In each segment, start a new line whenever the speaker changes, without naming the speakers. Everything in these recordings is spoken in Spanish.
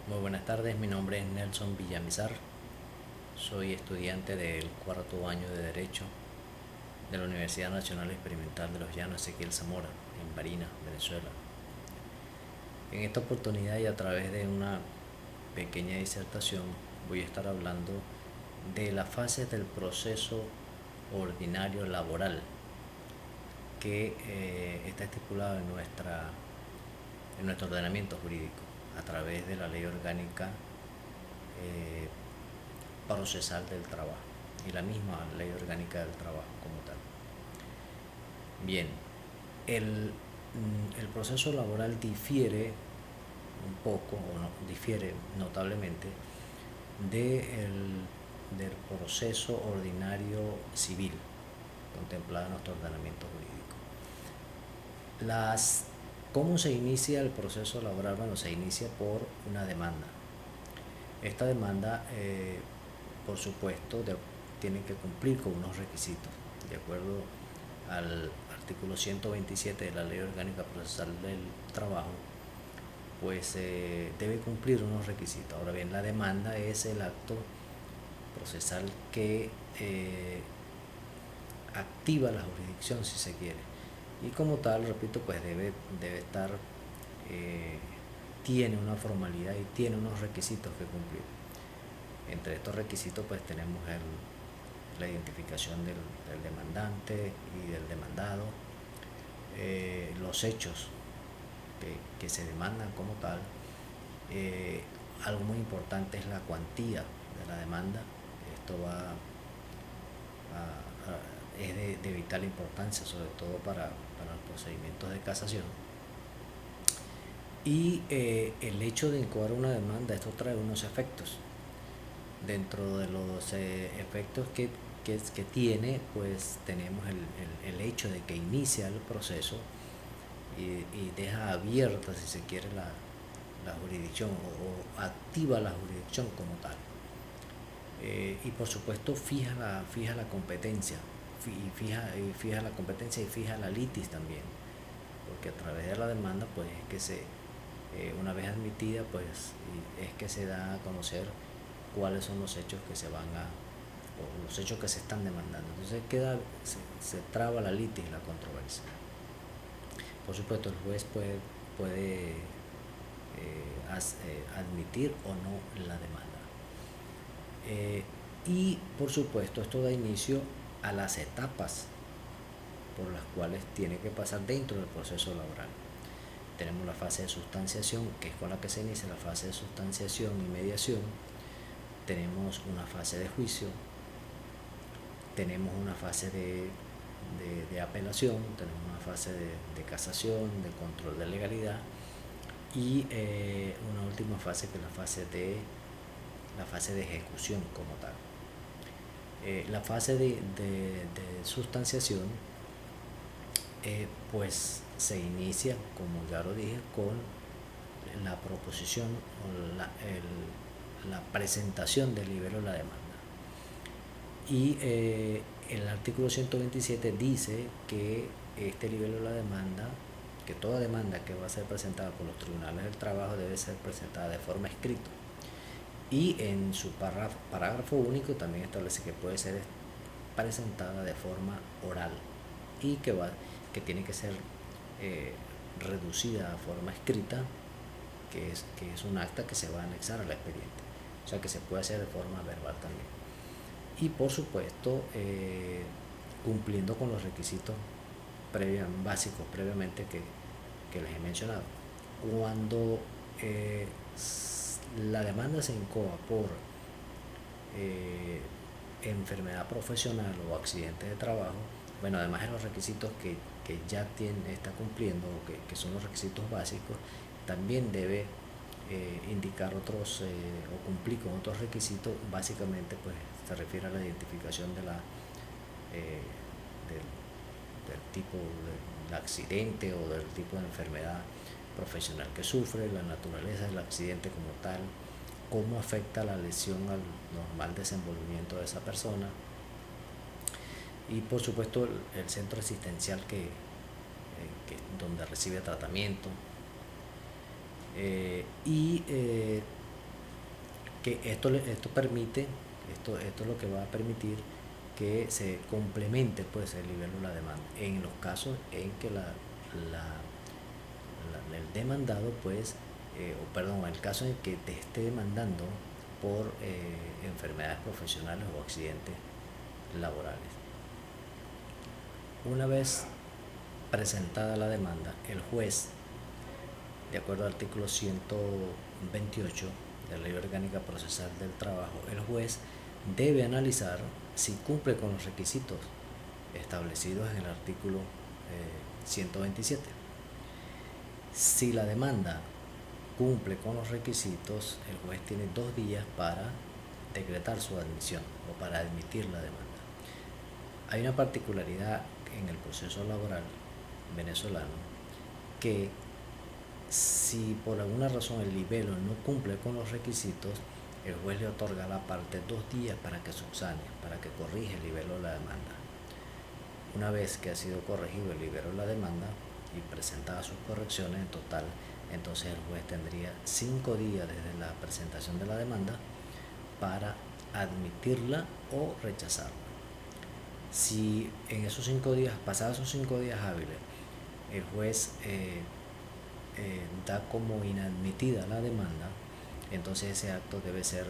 Muy buenas tardes, mi nombre es Nelson Villamizar, soy estudiante del cuarto año de Derecho de la Universidad Nacional Experimental de los Llanos Ezequiel Zamora, en Barinas, Venezuela. En esta oportunidad y a través de una pequeña disertación voy a estar hablando de las fases del proceso ordinario laboral que está estipulado en nuestro ordenamiento jurídico a través de la Ley Orgánica eh, Procesal del Trabajo y la misma Ley Orgánica del Trabajo como tal. Bien, el proceso laboral difiere un poco, o no, difiere notablemente del proceso ordinario civil contemplado en nuestro ordenamiento jurídico. ¿Cómo se inicia el proceso laboral? Bueno, se inicia por una demanda. Esta demanda, por supuesto, tiene que cumplir con unos requisitos. De acuerdo al artículo 127 de la Ley Orgánica Procesal del Trabajo, pues debe cumplir unos requisitos. Ahora bien, la demanda es el acto procesal que activa la jurisdicción, si se quiere, y como tal, repito, pues debe estar, tiene una formalidad y tiene unos requisitos que cumplir. Entre estos requisitos pues tenemos la identificación del demandante y del demandado, los hechos que se demandan como tal. Algo muy importante es la cuantía de la demanda. Esto es de vital importancia, sobre todo para los procedimientos de casación. Y el hecho de incoar una demanda, esto trae unos efectos. Dentro de los efectos que tiene, pues tenemos el hecho de que inicia el proceso y deja abierta, si se quiere, la jurisdicción o activa la jurisdicción como tal. Y por supuesto fija la competencia, fija la competencia y fija la litis también, porque a través de la demanda pues es que una vez admitida, pues es que se da a conocer cuáles son los hechos que se van o los hechos que se están demandando. Entonces se traba la litis, la controversia. Por supuesto, el juez puede admitir o no la demanda. Y por supuesto, esto da inicio a las etapas por las cuales tiene que pasar dentro del proceso laboral. Tenemos la fase de sustanciación, que es con la que se inicia la fase de sustanciación y mediación. Tenemos una fase de juicio, tenemos una fase de apelación, tenemos una fase de casación, de control de legalidad y una última fase que es la fase de ejecución como tal. La fase de sustanciación pues se inicia, como ya lo dije, con la proposición o la presentación del libelo de la demanda. Y el artículo 127 dice que este libelo de la demanda, que toda demanda que va a ser presentada por los tribunales del trabajo debe ser presentada de forma escrita. Y en su parágrafo único también establece que puede ser presentada de forma oral y que tiene que ser reducida a forma escrita, que es un acta que se va a anexar al expediente, o sea que se puede hacer de forma verbal también. Y por supuesto, cumpliendo con los requisitos básicos previamente que les he mencionado. Cuando la demanda se incoa por enfermedad profesional o accidente de trabajo, bueno, además de los requisitos que ya está cumpliendo, que son los requisitos básicos, también debe indicar otros o cumplir con otros requisitos. Básicamente pues se refiere a la identificación del tipo del accidente o del tipo de enfermedad profesional que sufre, la naturaleza del accidente como tal, cómo afecta la lesión al normal desenvolvimiento de esa persona y por supuesto el centro asistencial donde recibe tratamiento. que esto permite, esto es lo que va a permitir que se complemente pues el nivel de la demanda en los casos en que el demandado pues o perdón, el caso en que te esté demandando por enfermedades profesionales o accidentes laborales. Una vez presentada la demanda, el juez, de acuerdo al artículo 128 de la Ley Orgánica Procesal del Trabajo, el juez debe analizar si cumple con los requisitos establecidos en el artículo 127. Si la demanda cumple con los requisitos, el juez tiene 2 días para decretar su admisión o para admitir la demanda. Hay una particularidad en el proceso laboral venezolano que si por alguna razón el libelo no cumple con los requisitos, el juez le otorga a la parte 2 días para que subsane, para que corrija el libelo de la demanda. Una vez que ha sido corregido el libelo de la demanda y presentadas sus correcciones en total, entonces el juez tendría 5 días desde la presentación de la demanda para admitirla o rechazarla. Si en esos 5 días, pasados esos 5 días hábiles, el juez da como inadmitida la demanda, entonces ese acto debe ser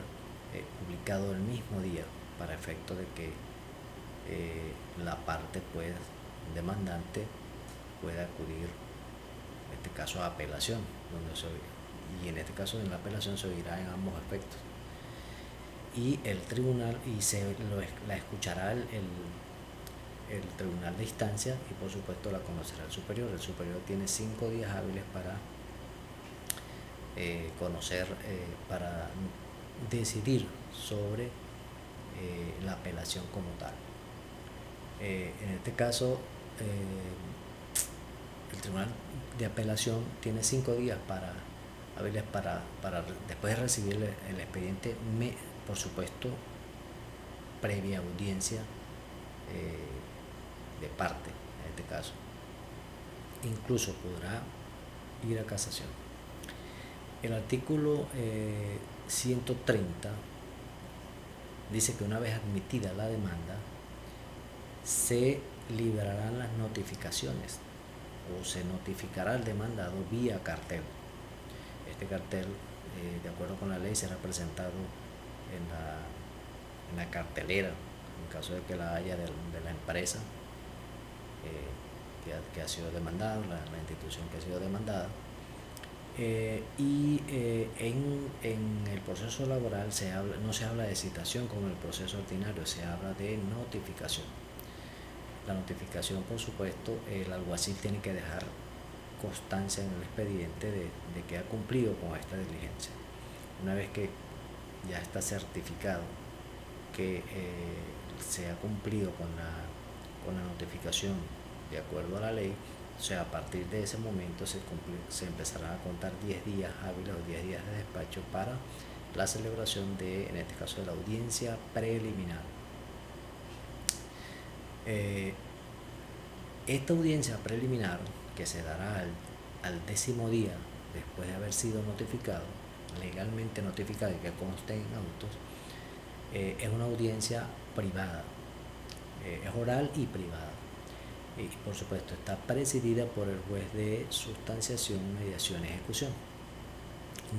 publicado el mismo día para efecto de que la parte pues demandante pueda acudir en este caso a apelación, y en este caso en la apelación se oirá en ambos aspectos y el tribunal la escuchará el tribunal de instancia y por supuesto la conocerá el superior. El superior tiene 5 días hábiles para conocer, para decidir sobre la apelación como tal. En este caso, el tribunal de apelación tiene 5 días hábiles para después de recibir el expediente, por supuesto, previa audiencia de parte, en este caso. Incluso podrá ir a casación. El artículo 130 dice que una vez admitida la demanda, se liberarán las notificaciones o se notificará al demandado vía cartel. Este cartel, de acuerdo con la ley, será presentado en la cartelera, en caso de que la haya de la empresa que ha sido demandada, la institución que ha sido demandada. En el proceso laboral no se habla de citación como en el proceso ordinario, se habla de notificación. La notificación, por supuesto, el alguacil tiene que dejar constancia en el expediente de que ha cumplido con esta diligencia. Una vez que ya está certificado que se ha cumplido con la notificación de acuerdo a la ley, o sea, a partir de ese momento se empezarán a contar 10 días hábiles o 10 días de despacho para la celebración en este caso, de la audiencia preliminar. Esta audiencia preliminar, que se dará al 10.º día después de haber sido notificado, legalmente notificado y que conste en autos, es una audiencia privada, es oral y privada. Y por supuesto está presidida por el juez de sustanciación, mediación y ejecución,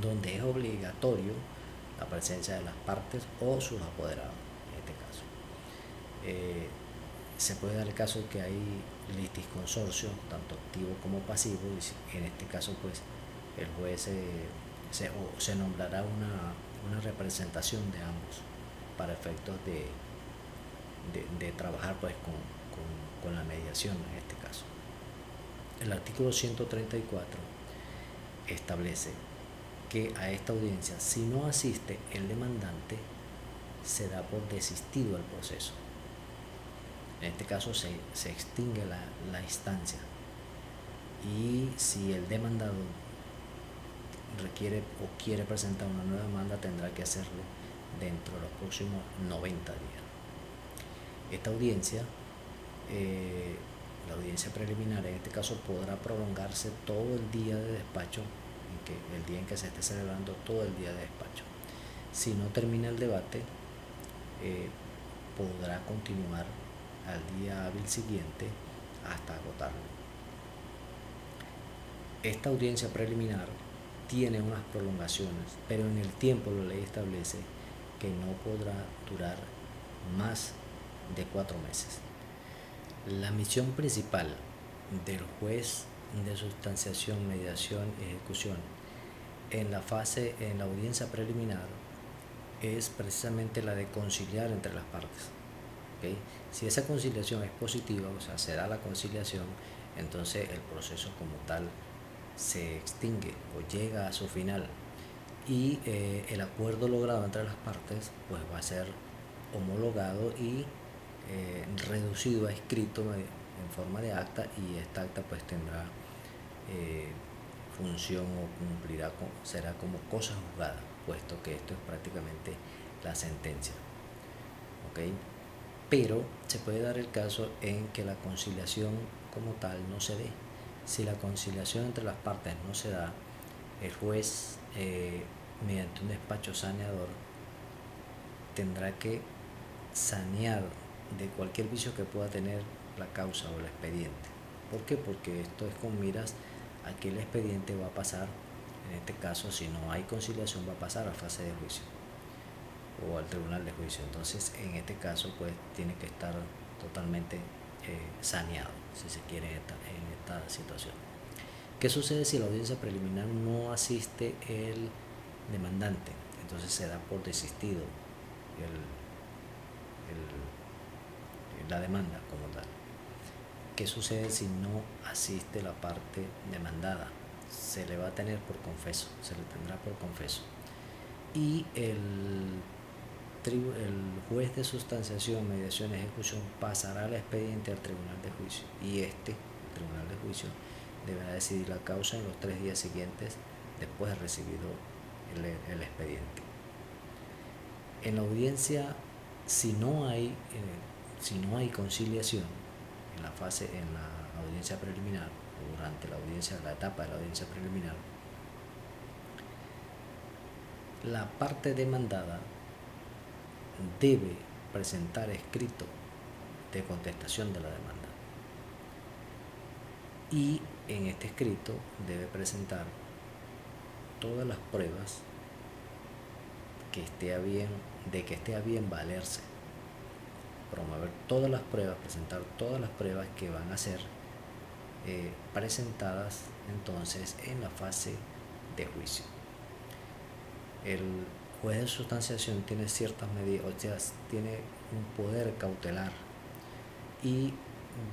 donde es obligatorio la presencia de las partes o sus apoderados en este caso. Se puede dar el caso que hay litisconsorcio, tanto activo como pasivo, y en este caso pues el juez se nombrará una representación de ambos para efectos de trabajar pues con la mediación en este caso. El artículo 134 establece que a esta audiencia, si no asiste el demandante, se da por desistido el proceso. En este caso se extingue la instancia, y si el demandado requiere o quiere presentar una nueva demanda, tendrá que hacerlo dentro de los próximos 90 días. Esta audiencia, la audiencia preliminar en este caso, podrá prolongarse todo el día de despacho, el día en que se esté celebrando, todo el día de despacho. Si no termina el debate, podrá continuar al día hábil siguiente hasta agotarlo. Esta audiencia preliminar tiene unas prolongaciones, pero en el tiempo la ley establece que no podrá durar más de 4 meses. La misión principal del juez de sustanciación, mediación y ejecución en la audiencia preliminar es precisamente la de conciliar entre las partes. ¿Okay? Si esa conciliación es positiva, o sea, se da la conciliación, entonces el proceso como tal se extingue o llega a su final y el acuerdo logrado entre las partes pues va a ser homologado y reducido a escrito en forma de acta, y esta acta pues tendrá función o será como cosa juzgada, puesto que esto es prácticamente la sentencia. ¿Okay? Pero se puede dar el caso en que la conciliación como tal no se dé. Si la conciliación entre las partes no se da, el juez, mediante un despacho saneador, tendrá que sanear de cualquier vicio que pueda tener la causa o el expediente. ¿Por qué? Porque esto es con miras a que el expediente va a pasar, en este caso, si no hay conciliación, va a pasar a fase de juicio o al tribunal de juicio. Entonces, en este caso, pues tiene que estar totalmente saneado, si se quiere, en esta situación. ¿Qué sucede si la audiencia preliminar no asiste el demandante? Entonces se da por desistido la demanda como tal. ¿Qué sucede si no asiste la parte demandada? Se le va a tener por confeso, se le tendrá por confeso. Y el juez de sustanciación, mediación y ejecución pasará el expediente al tribunal de juicio, y el tribunal de juicio deberá decidir la causa en los 3 días siguientes después de recibido el expediente. En la audiencia, si no hay conciliación en la audiencia preliminar, o durante la etapa de la audiencia preliminar, la parte demandada debe presentar escrito de contestación de la demanda, y en este escrito debe presentar todas las pruebas que esté a bien valerse, promover todas las pruebas, presentar todas las pruebas que van a ser presentadas entonces en la fase de juicio. El juez de sustanciación tiene ciertas medidas, o sea, tiene un poder cautelar, y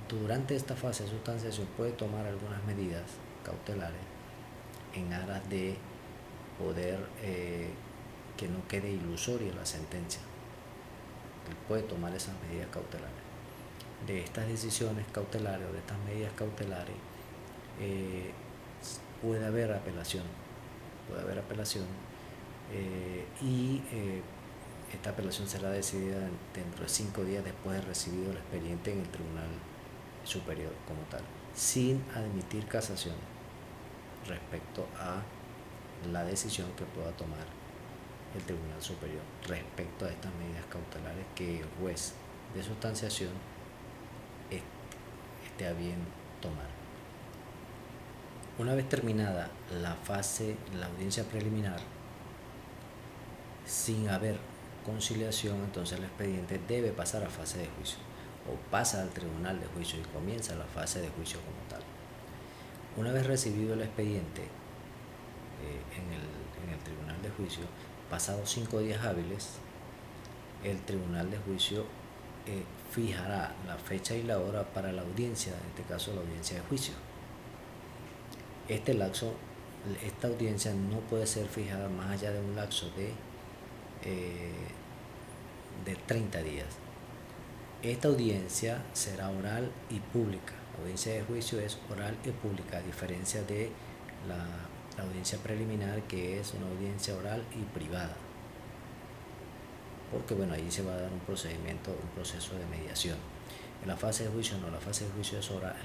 durante esta fase de sustanciación puede tomar algunas medidas cautelares en aras de poder que no quede ilusoria la sentencia. Él puede tomar esas medidas cautelares. De estas decisiones cautelares o de estas medidas cautelares puede haber apelación, y esta apelación será decidida dentro de 5 días después de recibido el expediente en el Tribunal Superior como tal, sin admitir casación respecto a la decisión que pueda tomar el Tribunal Superior respecto a estas medidas cautelares que el juez de sustanciación esté a bien tomar. Una vez terminada la audiencia preliminar, sin haber conciliación, entonces el expediente debe pasar a fase de juicio, o pasa al tribunal de juicio y comienza la fase de juicio como tal. Una vez recibido el expediente en el tribunal de juicio, pasados 5 días hábiles, el tribunal de juicio fijará la fecha y la hora para la audiencia, en este caso la audiencia de juicio. Esta audiencia no puede ser fijada más allá de un lapso de 30 días. Esta audiencia será oral y pública. La audiencia de juicio es oral y pública, a diferencia de la audiencia preliminar, que es una audiencia oral y privada, porque ahí se va a dar un proceso de mediación. En la fase de juicio no, la fase de juicio es oral,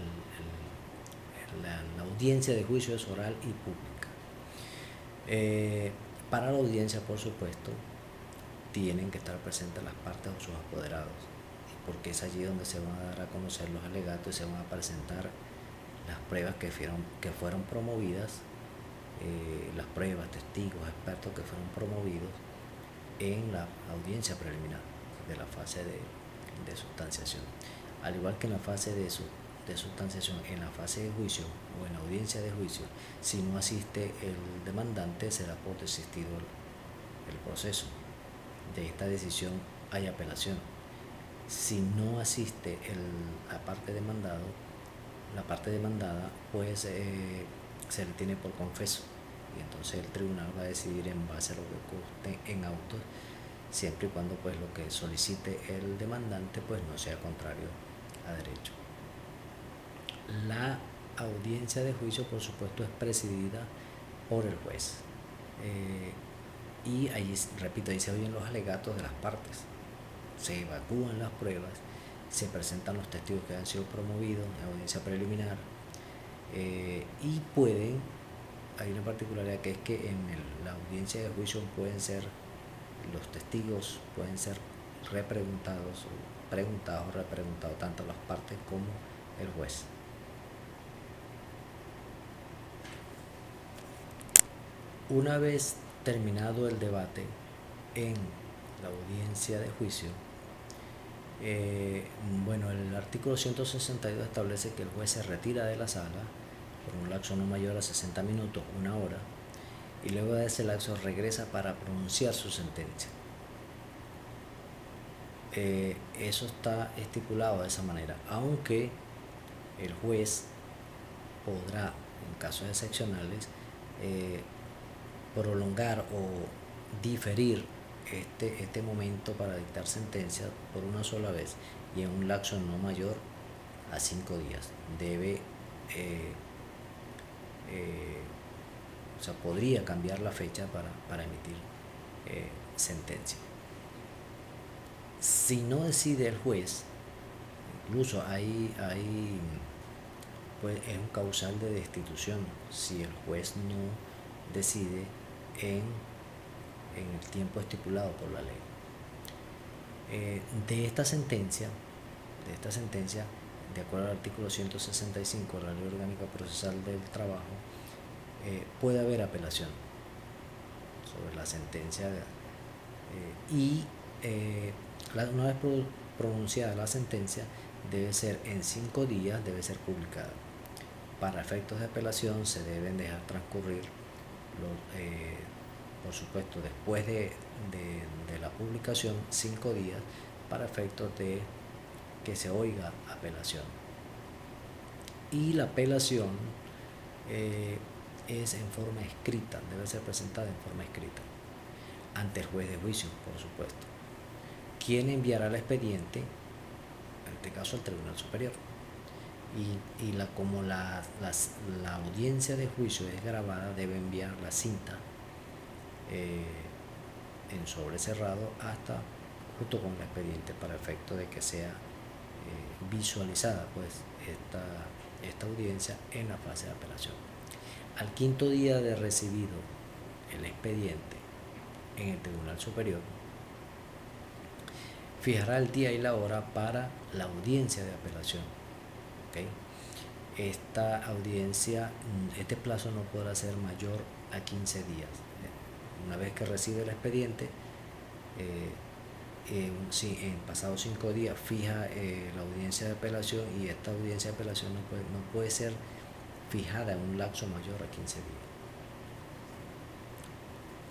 la audiencia de juicio es oral y pública. Para la audiencia, por supuesto, tienen que estar presentes las partes o sus apoderados, porque es allí donde se van a dar a conocer los alegatos y se van a presentar las pruebas que fueron promovidas, las pruebas, testigos, expertos que fueron promovidos en la audiencia preliminar de la fase de sustanciación. Al igual que en la fase de sustanciación, en la fase de juicio o en la audiencia de juicio, si no asiste el demandante, será por desistido el proceso. De esta decisión hay apelación. Si no asiste la parte demandada, pues se le tiene por confeso, y entonces el tribunal va a decidir en base a lo que conste en autos, siempre y cuando pues lo que solicite el demandante pues no sea contrario a derecho. La audiencia de juicio, por supuesto, es presidida por el juez, y ahí, repito, ahí se oyen los alegatos de las partes, se evacúan las pruebas, se presentan los testigos que han sido promovidos en la audiencia preliminar, y hay una particularidad, que es que en la audiencia de juicio los testigos pueden ser repreguntados o repreguntados tanto las partes como el juez. Una vez terminado el debate en la audiencia de juicio, el artículo 162 establece que el juez se retira de la sala por un lapso no mayor a 60 minutos, una hora, y luego de ese lapso regresa para pronunciar su sentencia. Eso está estipulado de esa manera, aunque el juez podrá, en casos excepcionales, prolongar o diferir este momento para dictar sentencia por una sola vez y en un lapso no mayor a 5 días. Podría cambiar la fecha para emitir sentencia. Si no decide el juez, incluso pues es un causal de destitución si el juez no decide en el tiempo estipulado por la ley. De esta sentencia, de acuerdo al artículo 165 de la Ley Orgánica Procesal del Trabajo, puede haber apelación sobre la sentencia, una vez pronunciada la sentencia, debe ser en 5 días, debe ser publicada. Para efectos de apelación se deben dejar transcurrir, por supuesto, después de la publicación, 5 días para efectos de que se oiga apelación. Y la apelación es en forma escrita, debe ser presentada en forma escrita ante el juez de juicio, por supuesto, quien enviará el expediente, en este caso al Tribunal Superior. Como la audiencia de juicio es grabada, debe enviar la cinta en sobre cerrado junto con el expediente, para efecto de que sea visualizada pues esta audiencia en la fase de apelación. Al 5.º día de recibido el expediente en el Tribunal Superior, fijará el día y la hora para la audiencia de apelación. ¿Okay? Esta audiencia, este plazo no podrá ser mayor a 15 días. Una vez que recibe el expediente, en pasados 5 días fija la audiencia de apelación, y esta audiencia de apelación no puede ser fijada en un lapso mayor a 15 días.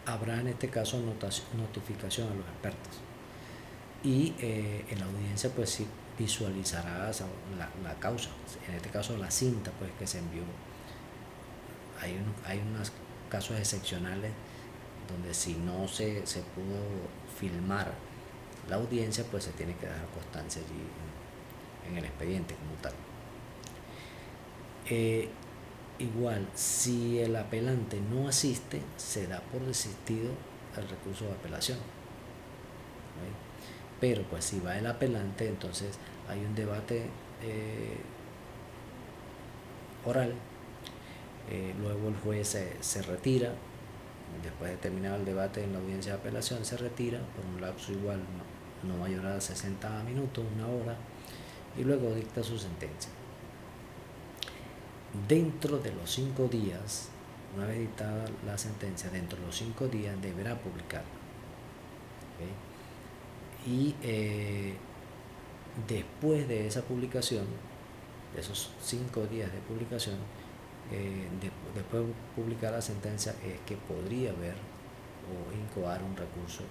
Habrá en este caso notificación a los expertos, y en la audiencia pues sí visualizará la causa, en este caso la cinta pues que se envió. Hay unos casos excepcionales donde si no se pudo filmar la audiencia, pues se tiene que dejar constancia allí en el expediente como tal. Igual, si el apelante no asiste, se da por desistido el recurso de apelación. ¿Okay? Pero pues si va el apelante, entonces hay un debate oral, luego el juez se retira Después de terminar el debate en la audiencia de apelación, se retira por un lapso igual no mayor a 60 minutos, una hora, y luego dicta su sentencia. Dentro de los 5 días, una vez dictada la sentencia, dentro de los 5 días deberá publicarla. ¿Okay? Y después de esa publicación, de esos 5 días de publicación, después de publicar la sentencia, es que podría haber o incoar un recurso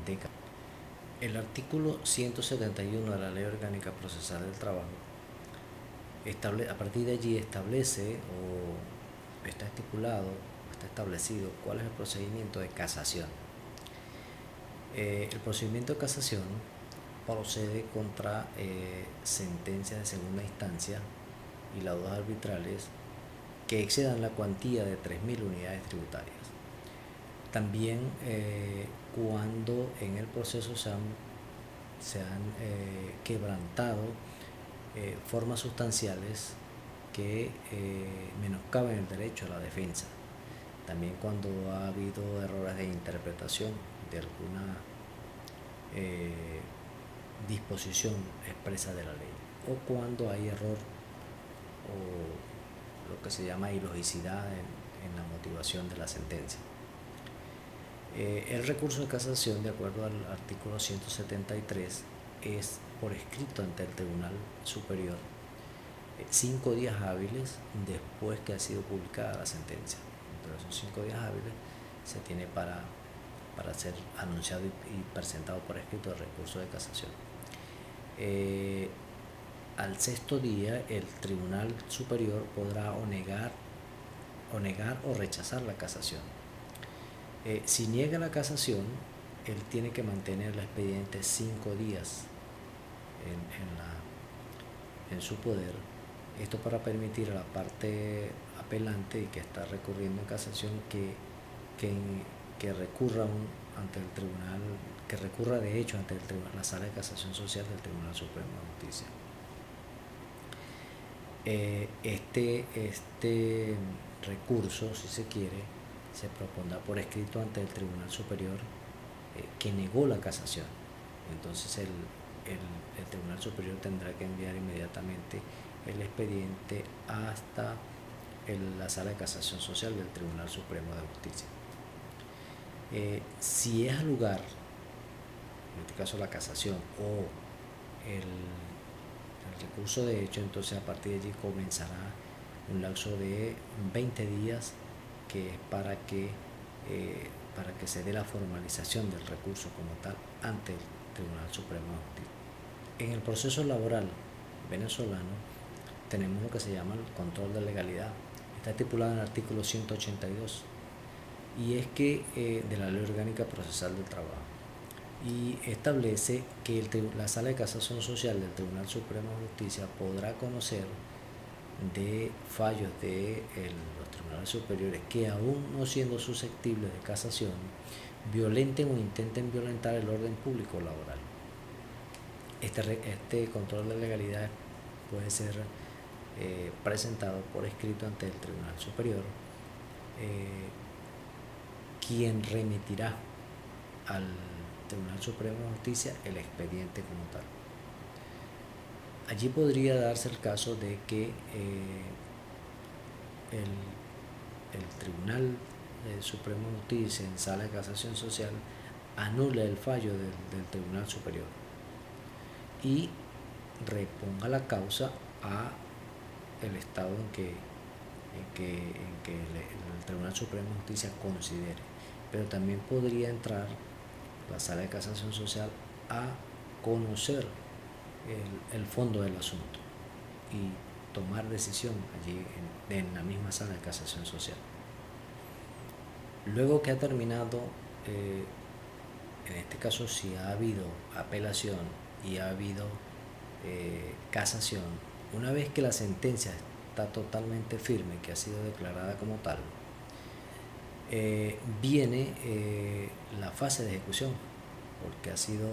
de casación. El artículo 171 de la Ley Orgánica Procesal del Trabajo a partir de allí establece o está estipulado, está establecido cuál es el procedimiento de casación. El procedimiento de casación procede contra sentencias de segunda instancia y laudos arbitrales que excedan la cuantía de 3.000 unidades tributarias. También cuando en el proceso se han quebrantado formas sustanciales que menoscaben el derecho a la defensa. También cuando ha habido errores de interpretación de alguna disposición expresa de la ley, o cuando hay error o lo que se llama ilogicidad en la motivación de la sentencia. El recurso de casación, de acuerdo al artículo 173, es por escrito ante el Tribunal Superior 5 días hábiles después que ha sido publicada la sentencia. Entre esos 5 días hábiles se tiene para ser anunciado y presentado por escrito el recurso de casación. Al 6.º día el Tribunal Superior podrá o negar o rechazar la casación. Si niega la casación, él tiene que mantener el expediente 5 días en su poder. Esto para permitir a la parte apelante y que está recurriendo en casación que recurra ante el tribunal, que recurra de hecho ante la Sala de Casación Social del Tribunal Supremo de Justicia. Este recurso, si se quiere, se propondrá por escrito ante el Tribunal Superior que negó la casación. Entonces el Tribunal Superior tendrá que enviar inmediatamente el expediente hasta la Sala de Casación Social del Tribunal Supremo de Justicia. Si es al lugar, en este caso la casación o el recurso de hecho, entonces a partir de allí comenzará un lapso de 20 días que es para que se dé la formalización del recurso como tal ante el Tribunal Supremo de Justicia. En el proceso laboral venezolano tenemos lo que se llama el control de legalidad. Está estipulado en el artículo 182 y es que de la Ley Orgánica Procesal del Trabajo, y establece que la Sala de Casación Social del Tribunal Supremo de Justicia podrá conocer de fallos de los tribunales superiores que, aún no siendo susceptibles de casación, violenten o intenten violentar el orden público laboral. Este control de legalidad puede ser presentado por escrito ante el Tribunal Superior, quien remitirá al Tribunal Supremo de Justicia el expediente como tal. Allí podría darse el caso de que el Tribunal Supremo de Justicia en Sala de Casación Social anule el fallo del Tribunal Superior y reponga la causa a el estado en que el Tribunal Supremo de Justicia considere. Pero también podría entrar la Sala de Casación Social a conocer el fondo del asunto y tomar decisión allí en la misma Sala de Casación Social. Luego que ha terminado, en este caso si ha habido apelación y ha habido casación, una vez que la sentencia está totalmente firme, que ha sido declarada como tal, viene la fase de ejecución, porque ha sido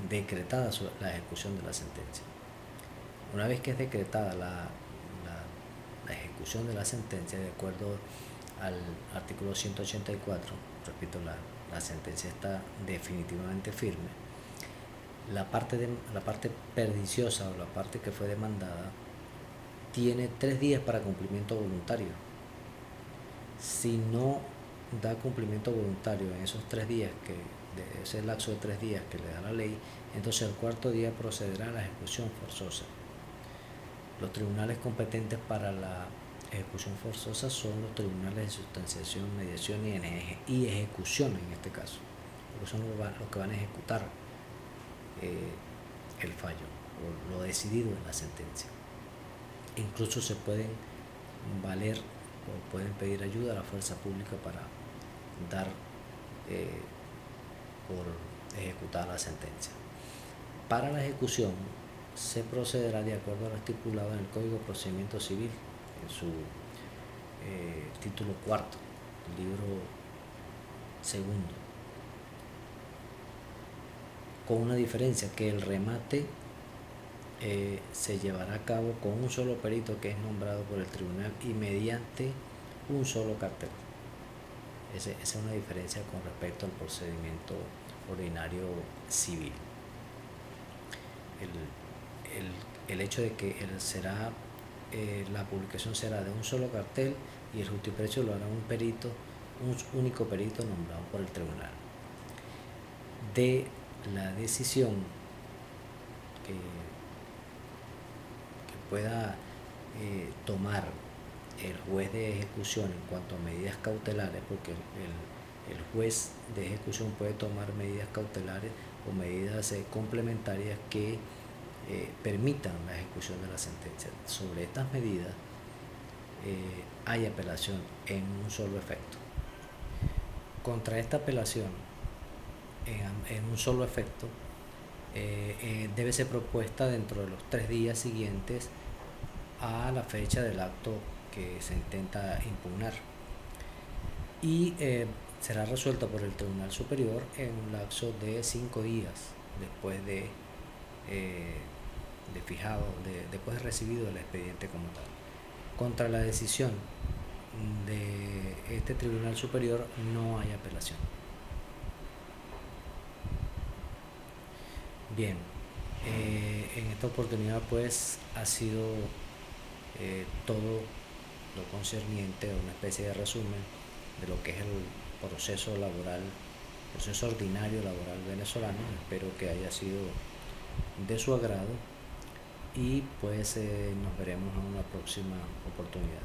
decretada la ejecución de la sentencia. Una vez que es decretada la ejecución de la sentencia, de acuerdo al artículo 184, repito, la sentencia está definitivamente firme. La parte perniciosa o la parte que fue demandada tiene 3 días para cumplimiento voluntario. Si no da cumplimiento voluntario en esos 3 días, de ese lapso de 3 días que le da la ley, entonces el cuarto día procederá a la ejecución forzosa. Los tribunales competentes para la ejecución forzosa son los tribunales de sustanciación, mediación y ejecución en este caso, porque son los que van a ejecutar el fallo o lo decidido en la sentencia. Incluso se pueden valer o pueden pedir ayuda a la fuerza pública para dar por ejecutada la sentencia. Para la ejecución se procederá de acuerdo a lo estipulado en el Código de Procedimiento Civil, en su título cuarto, libro segundo, con una diferencia, que el remate se llevará a cabo con un solo perito que es nombrado por el tribunal y mediante un solo cartel. Esa es una diferencia con respecto al procedimiento ordinario civil. El hecho de que la publicación será de un solo cartel y el justiprecio lo hará un único perito nombrado por el tribunal. De la decisión que pueda tomar el juez de ejecución en cuanto a medidas cautelares, porque el juez de ejecución puede tomar medidas cautelares o medidas complementarias que permitan la ejecución de la sentencia. Sobre estas medidas hay apelación en un solo efecto. Contra esta apelación en un solo efecto debe ser propuesta dentro de los 3 días siguientes a la fecha del acto que se intenta impugnar y será resuelta por el Tribunal Superior en un lapso de 5 días después después de recibido el expediente como tal. Contra la decisión de este Tribunal Superior no hay apelación. Bien, en esta oportunidad pues ha sido todo lo concerniente a una especie de resumen de lo que es el proceso laboral, proceso ordinario laboral venezolano. Espero que haya sido de su agrado y pues nos veremos en una próxima oportunidad.